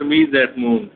meet that moon.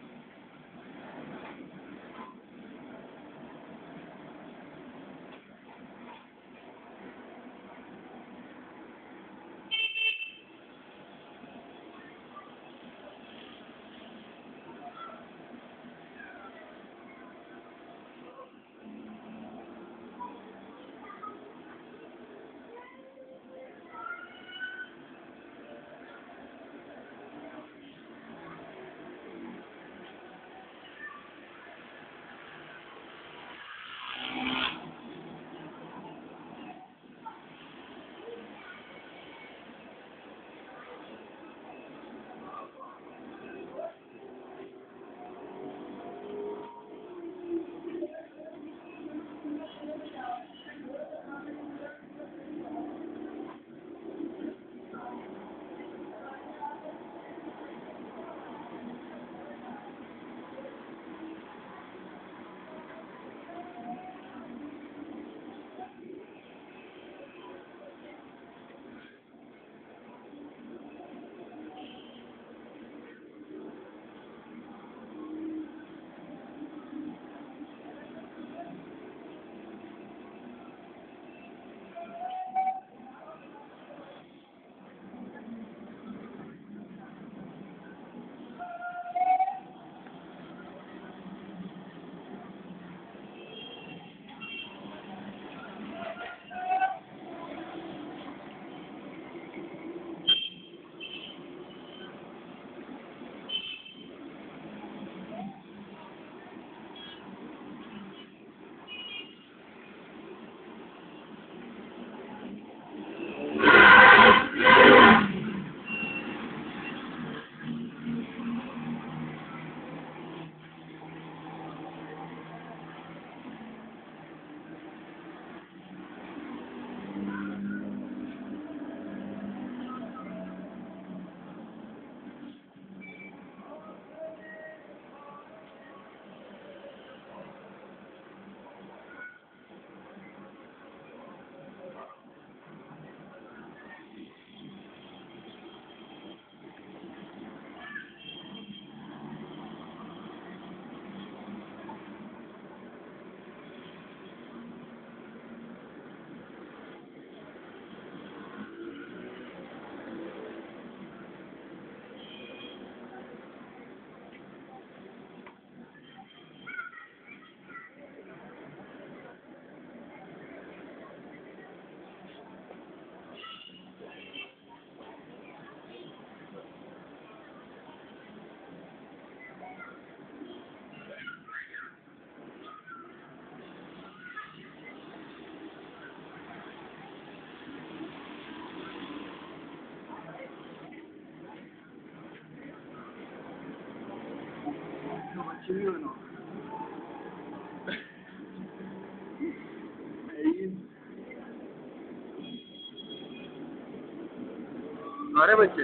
सारे बच्चे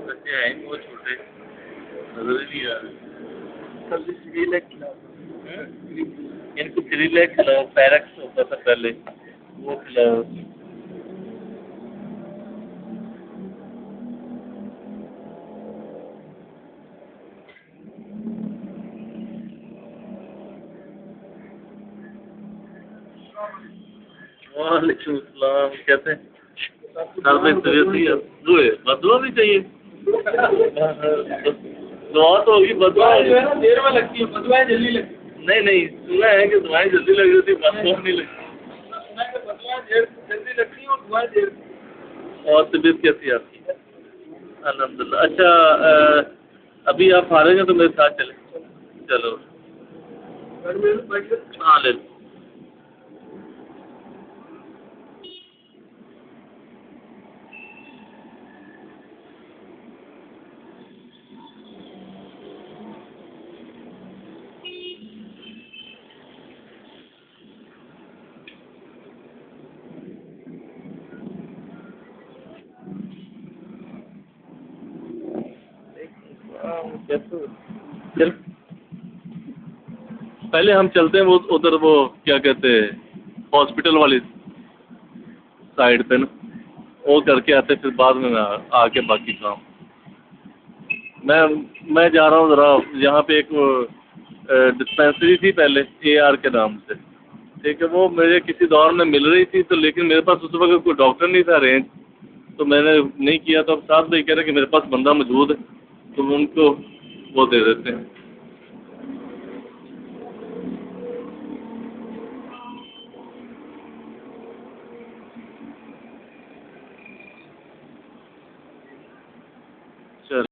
बच्चे हैं बहुत छोटे, नजर ही नहीं आ रहे। इनको 3 लाख खिलाओ, पैरक्स होता था पहले, वो खिलाओ। वालेकुम सलाम, कैसे हैं? बदुआ भी चाहिए। दुआ तो होगी, बदुआ देर में लगती है, बदुआएं जल्दी लगती है। नहीं नहीं, सुना है कि दुआएं जल्दी लग रही थी, बदुआ नहीं लगती। सुना है कि बदुआएं जल्दी लगती है और दुआएं देर। और तबीयत कैसी है आपकी? अल्हम्दुलिल्लाह। अच्छा, अभी आप फारिग हैं तो मेरे साथ चले। चलो हाँ ले लो। चल पहले हम चलते हैं वो उधर, वो क्या कहते हैं, हॉस्पिटल वाली साइड पे ना, वो करके आते, फिर बाद में आके बाकी काम। मैं जा रहा हूँ ज़रा, यहाँ पे एक डिस्पेंसरी थी पहले AR के नाम से, ठीक है, वो मुझे किसी दौर में मिल रही थी, तो लेकिन मेरे पास उस वक्त कोई डॉक्टर नहीं था अरेंज, तो मैंने नहीं किया। तो अब साहब भाई कह रहे हैं कि मेरे पास बंदा मौजूद है, तो उनको वो दे देते हैं।